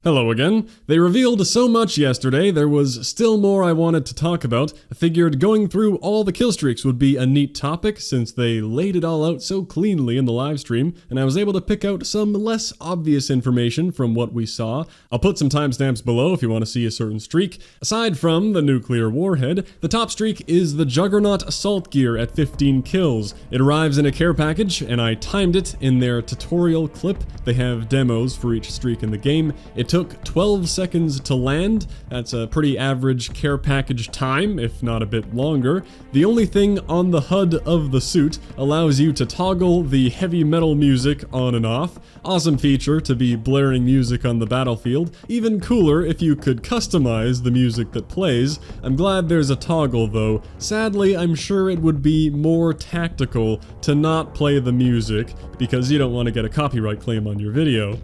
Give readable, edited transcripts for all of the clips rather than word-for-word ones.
Hello again. They revealed so much yesterday, there was still more I wanted to talk about. I figured going through all the killstreaks would be a neat topic since they laid it all out so cleanly in the live stream, and I was able to pick out some less obvious information from what we saw. I'll put some timestamps below if you want to see a certain streak. Aside from the nuclear warhead, the top streak is the Juggernaut assault gear at 15 kills. It arrives in a care package, and I timed it in their tutorial clip. They have demos for each streak in the game. It took 12 seconds to land. That's a pretty average care package time, if not a bit longer. The only thing on the HUD of the suit allows you to toggle the heavy metal music on and off. Awesome feature to be blaring music on the battlefield. Even cooler if you could customize the music that plays. I'm glad there's a toggle though. Sadly, I'm sure it would be more tactical to not play the music because you don't want to get a copyright claim on your video.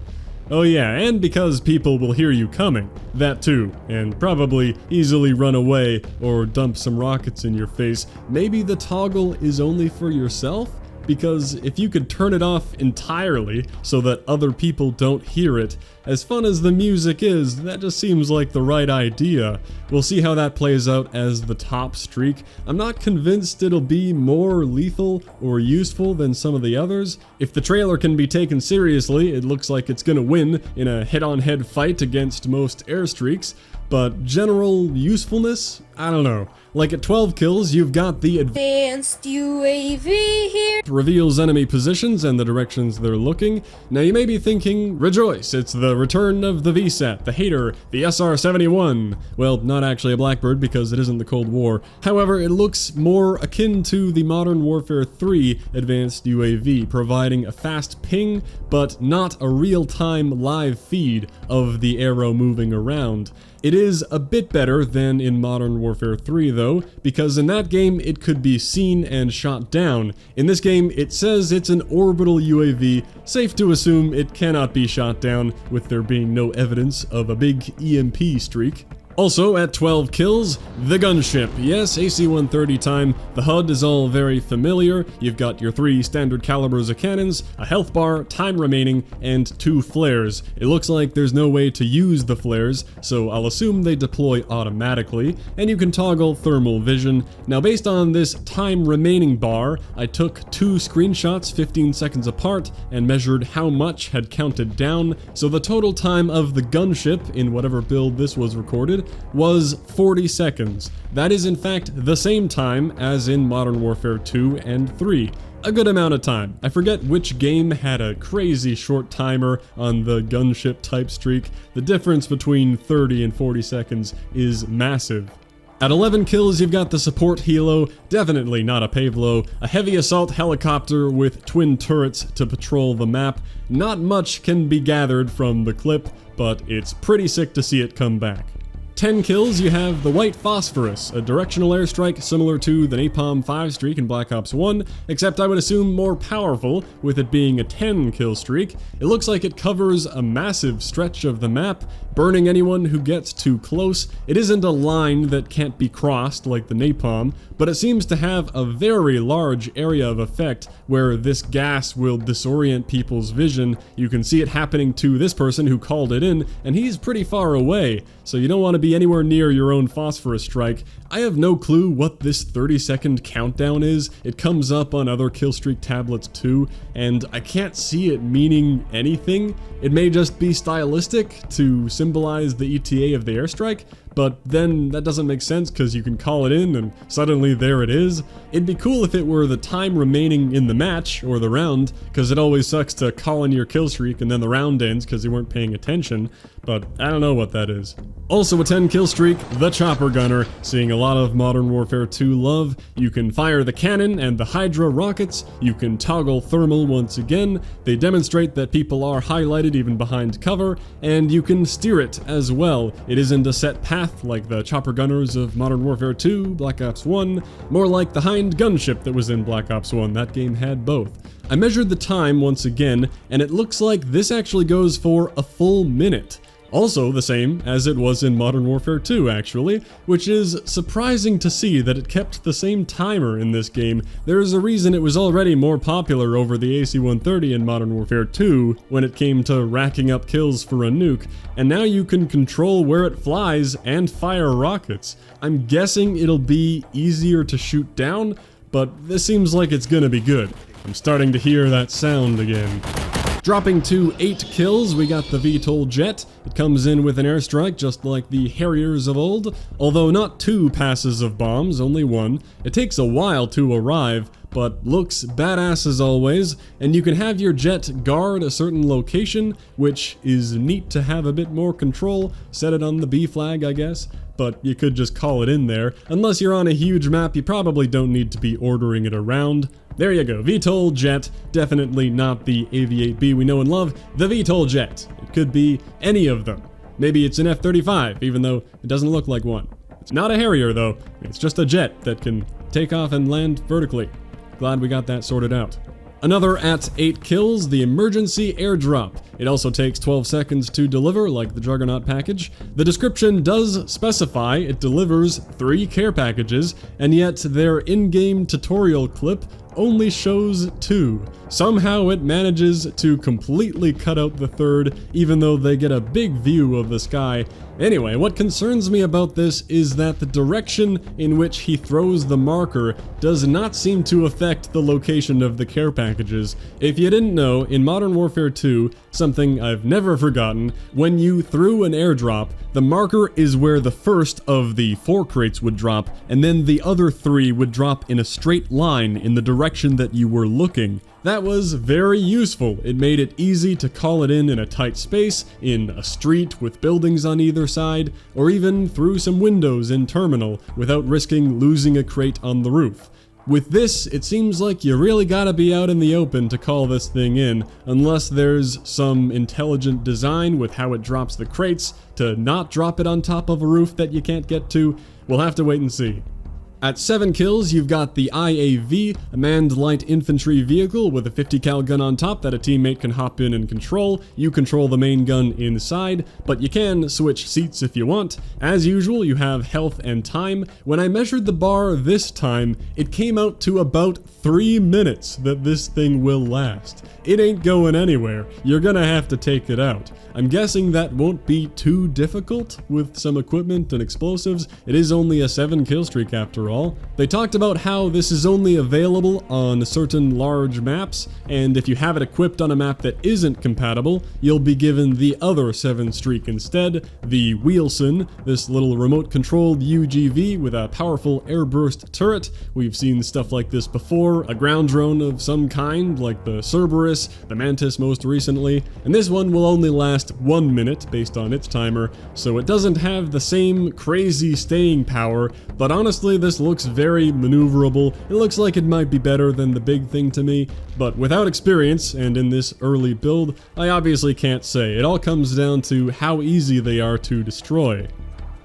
Oh yeah, and because people will hear you coming. That too, and probably easily run away or dump some rockets in your face. Maybe the toggle is only for yourself? Because if you could turn it off entirely so that other people don't hear it, as fun as the music is, that just seems like the right idea. We'll see how that plays out as the top streak. I'm not convinced it'll be more lethal or useful than some of the others. If the trailer can be taken seriously, it looks like it's gonna win in a head-on-head fight against most airstreaks, but general usefulness? I don't know. Like at 12 kills, you've got the advanced UAV here. Reveals enemy positions and the directions they're looking. Now you may be thinking, rejoice, it's the return of the VSAT, the hater, the SR-71. Well, not actually a Blackbird because it isn't the Cold War. However, it looks more akin to the Modern Warfare 3 advanced UAV, providing a fast ping, but not a real-time live feed of the arrow moving around. It is a bit better than in Modern Warfare 3 though, because in that game it could be seen and shot down. In this game it says it's an orbital UAV, safe to assume it cannot be shot down with there being no evidence of a big EMP streak. Also at 12 kills, the Gunship. Yes, AC-130 time. The HUD is all very familiar. You've got your 3 standard calibers of cannons, a health bar, time remaining, and 2 flares. It looks like there's no way to use the flares, so I'll assume they deploy automatically, and you can toggle thermal vision. Now based on this time remaining bar, I took 2 screenshots 15 seconds apart and measured how much had counted down, so the total time of the Gunship in whatever build this was recorded was 40 seconds. That is in fact the same time as in Modern Warfare 2 and 3. A good amount of time. I forget which game had a crazy short timer on the Gunship type streak. The difference between 30 and 40 seconds is massive. At 11 kills, you've got the Support Helo, definitely not a Pave Low, a heavy assault helicopter with twin turrets to patrol the map. Not much can be gathered from the clip, but it's pretty sick to see it come back. 10 kills, you have the White Phosphorus, a directional airstrike similar to the Napalm 5 streak in Black Ops 1, except I would assume more powerful, with it being a 10 kill streak. It looks like it covers a massive stretch of the map, burning anyone who gets too close. It isn't a line that can't be crossed like the Napalm, but it seems to have a very large area of effect where this gas will disorient people's vision. You can see it happening to this person who called it in, and he's pretty far away, so you don't want to be anywhere near your own Phosphorus strike. I have no clue what this 30-second countdown is. It comes up on other killstreak tablets too, and I can't see it meaning anything. It may just be stylistic to symbolize the ETA of the airstrike, but then that doesn't make sense because you can call it in and suddenly there it is. It'd be cool if it were the time remaining in the match or the round, because it always sucks to call in your kill streak and then the round ends because you weren't paying attention, but I don't know what that is. Also a 10 kill streak, the Chopper Gunner, seeing a lot of Modern Warfare 2 love. You can fire the cannon and the Hydra rockets, you can toggle thermal once again, they demonstrate that people are highlighted even behind cover, and you can steer it as well. It isn't a set path like the Chopper Gunners of Modern Warfare 2, Black Ops 1, more like the Hind Gunship that was in Black Ops 1, that game had both. I measured the time once again, and it looks like this actually goes for a full minute. Also the same as it was in Modern Warfare 2 actually, which is surprising to see that it kept the same timer in this game. There is a reason it was already more popular over the AC-130 in Modern Warfare 2 when it came to racking up kills for a nuke, and now you can control where it flies and fire rockets. I'm guessing it'll be easier to shoot down, but this seems like it's gonna be good. I'm starting to hear that sound again. Dropping to 8 kills, we got the VTOL Jet. It comes in with an airstrike just like the Harriers of old, although not 2 passes of bombs, only 1. It takes a while to arrive, but looks badass as always, and you can have your jet guard a certain location, which is neat to have a bit more control. Set it on the B flag, I guess, but you could just call it in there. Unless you're on a huge map, you probably don't need to be ordering it around. There you go, VTOL Jet, definitely not the AV-8B we know and love, the VTOL Jet. It could be any of them. Maybe it's an F-35, even though it doesn't look like one. It's not a Harrier though, it's just a jet that can take off and land vertically. Glad we got that sorted out. Another at 8 kills, the emergency airdrop. It also takes 12 seconds to deliver, like the Juggernaut package. The description does specify it delivers 3 care packages, and yet their in-game tutorial clip only shows 2. Somehow it manages to completely cut out the third, even though they get a big view of the sky. Anyway, what concerns me about this is that the direction in which he throws the marker does not seem to affect the location of the care packages. If you didn't know, in Modern Warfare 2, something I've never forgotten, when you threw an airdrop, the marker is where the first of the 4 crates would drop, and then the other 3 would drop in a straight line in the direction that you were looking. That was very useful. It made it easy to call it in a tight space, in a street with buildings on either side, or even through some windows in terminal without risking losing a crate on the roof. With this, it seems like you really gotta be out in the open to call this thing in, unless there's some intelligent design with how it drops the crates to not drop it on top of a roof that you can't get to. We'll have to wait and see. At 7 kills, you've got the IAV, a manned light infantry vehicle with a 50 cal gun on top that a teammate can hop in and control. You control the main gun inside, but you can switch seats if you want. As usual, you have health and time. When I measured the bar this time, it came out to about 3 minutes that this thing will last. It ain't going anywhere. You're gonna have to take it out. I'm guessing that won't be too difficult with some equipment and explosives. It is only a 7 kill streak after all. They talked about how this is only available on certain large maps, and if you have it equipped on a map that isn't compatible, you'll be given the other 7 streak instead, the Wheelson, this little remote-controlled UGV with a powerful airburst turret. We've seen stuff like this before, a ground drone of some kind, like the Cerberus, the Mantis most recently, and this one will only last 1 minute based on its timer, so it doesn't have the same crazy staying power, but honestly this looks very maneuverable. It looks like it might be better than the big thing to me, but without experience and in this early build, I obviously can't say. It all comes down to how easy they are to destroy.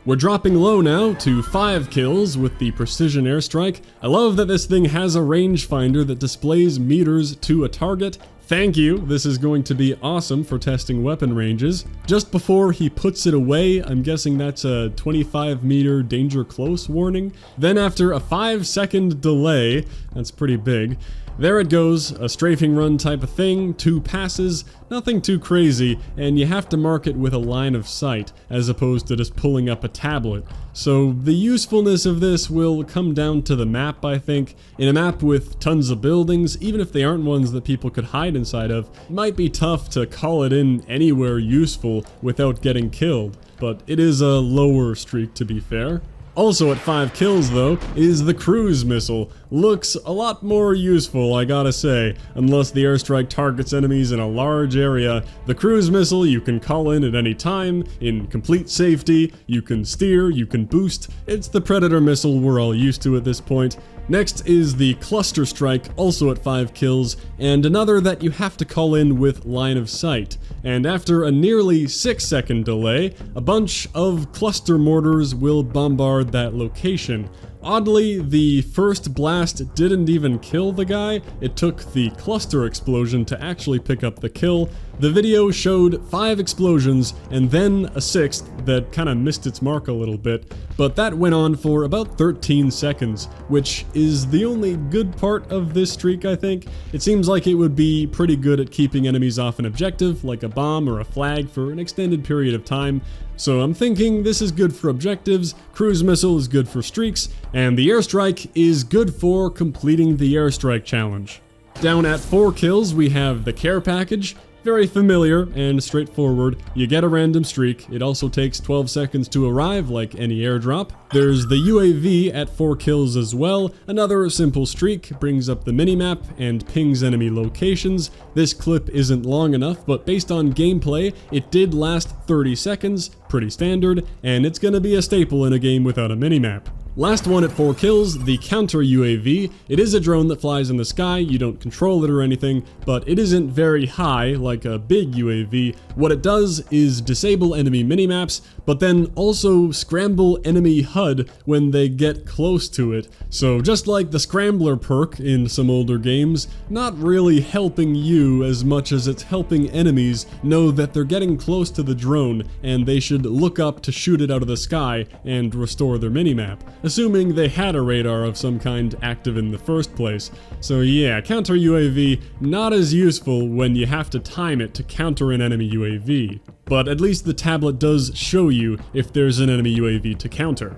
We're dropping low now to 5 kills with the Precision Airstrike. I love that this thing has a rangefinder that displays meters to a target. Thank you, this is going to be awesome for testing weapon ranges. Just before he puts it away, I'm guessing that's a 25 meter danger close warning. Then after a 5-second delay, that's pretty big, there it goes, a strafing run type of thing, 2 passes, nothing too crazy, and you have to mark it with a line of sight, as opposed to just pulling up a tablet. So the usefulness of this will come down to the map, I think. In a map with tons of buildings, even if they aren't ones that people could hide inside of, it might be tough to call it in anywhere useful without getting killed, but it is a lower streak to be fair. Also at 5 kills though, is the cruise missile. Looks a lot more useful, I gotta say. Unless the airstrike targets enemies in a large area, the cruise missile you can call in at any time, in complete safety, you can steer, you can boost. It's the Predator missile we're all used to at this point. Next is the Cluster Strike, also at 5 kills, and another that you have to call in with line of sight. And after a nearly 6-second delay, a bunch of cluster mortars will bombard that location. Oddly, the first blast didn't even kill the guy, it took the cluster explosion to actually pick up the kill. The video showed 5 explosions and then a 6th that kinda missed its mark a little bit, but that went on for about 13 seconds, which is the only good part of this streak, I think. It seems like it would be pretty good at keeping enemies off an objective, like a bomb or a flag, for an extended period of time. So I'm thinking this is good for objectives, cruise missile is good for streaks, and the airstrike is good for completing the airstrike challenge. Down at 4 kills, we have the care package. Very familiar and straightforward. You get a random streak. It also takes 12 seconds to arrive, like any airdrop. There's the UAV at 4 kills as well. Another simple streak, brings up the minimap and pings enemy locations. This clip isn't long enough, but based on gameplay, it did last 30 seconds, pretty standard, and it's gonna be a staple in a game without a minimap. Last one at 4 kills, the counter UAV. It is a drone that flies in the sky, you don't control it or anything, but it isn't very high like a big UAV. What it does is disable enemy minimaps, but then also scramble enemy HUD when they get close to it. So just like the Scrambler perk in some older games, not really helping you as much as it's helping enemies know that they're getting close to the drone and they should look up to shoot it out of the sky and restore their minimap, assuming they had a radar of some kind active in the first place. So yeah, counter UAV, not as useful when you have to time it to counter an enemy UAV. But at least the tablet does show you if there's an enemy UAV to counter.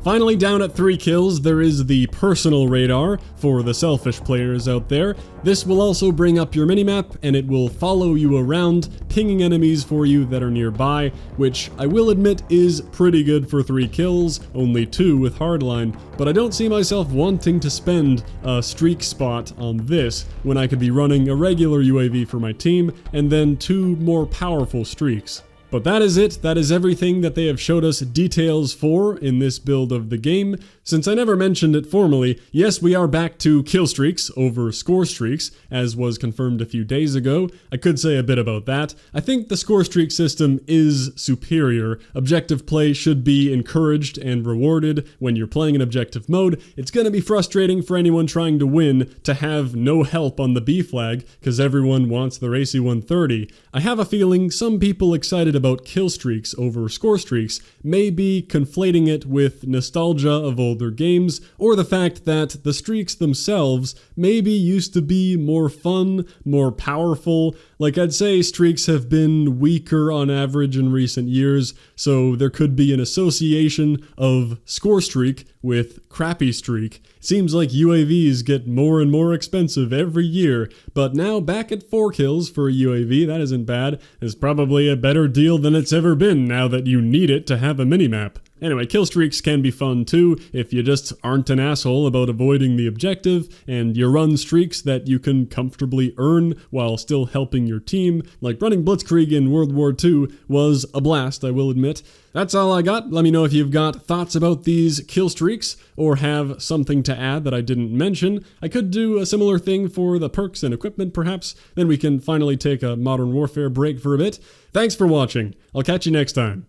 Finally, down at 3 kills, there is the personal radar for the selfish players out there. This will also bring up your minimap, and it will follow you around, pinging enemies for you that are nearby, which I will admit is pretty good for 3 kills, only 2 with hardline, but I don't see myself wanting to spend a streak spot on this when I could be running a regular UAV for my team, and then 2 more powerful streaks. But that is it. That is everything that they have showed us details for in this build of the game. Since I never mentioned it formally, yes, we are back to Killstreaks over Scorestreaks, as was confirmed a few days ago. I could say a bit about that. I think the Scorestreak system is superior. Objective play should be encouraged and rewarded when you're playing in objective mode. It's going to be frustrating for anyone trying to win to have no help on the B flag, because everyone wants their AC-130. I have a feeling some people excited about Killstreaks over Scorestreaks may be conflating it with nostalgia of older games, or the fact that the streaks themselves maybe used to be more fun, more powerful. Like, I'd say streaks have been weaker on average in recent years, so there could be an association of Scorestreak with crappy streak. Seems like UAVs get more and more expensive every year, but now back at 4 kills for a UAV, that isn't bad. It's probably a better deal than it's ever been now that you need it to have a minimap. Anyway, Killstreaks can be fun too if you just aren't an asshole about avoiding the objective and you run streaks that you can comfortably earn while still helping your team. Like running Blitzkrieg in World War II was a blast, I will admit. That's all I got. Let me know if you've got thoughts about these Killstreaks or have something to add that I didn't mention. I could do a similar thing for the perks and equipment perhaps, then we can finally take a Modern Warfare break for a bit. Thanks for watching. I'll catch you next time.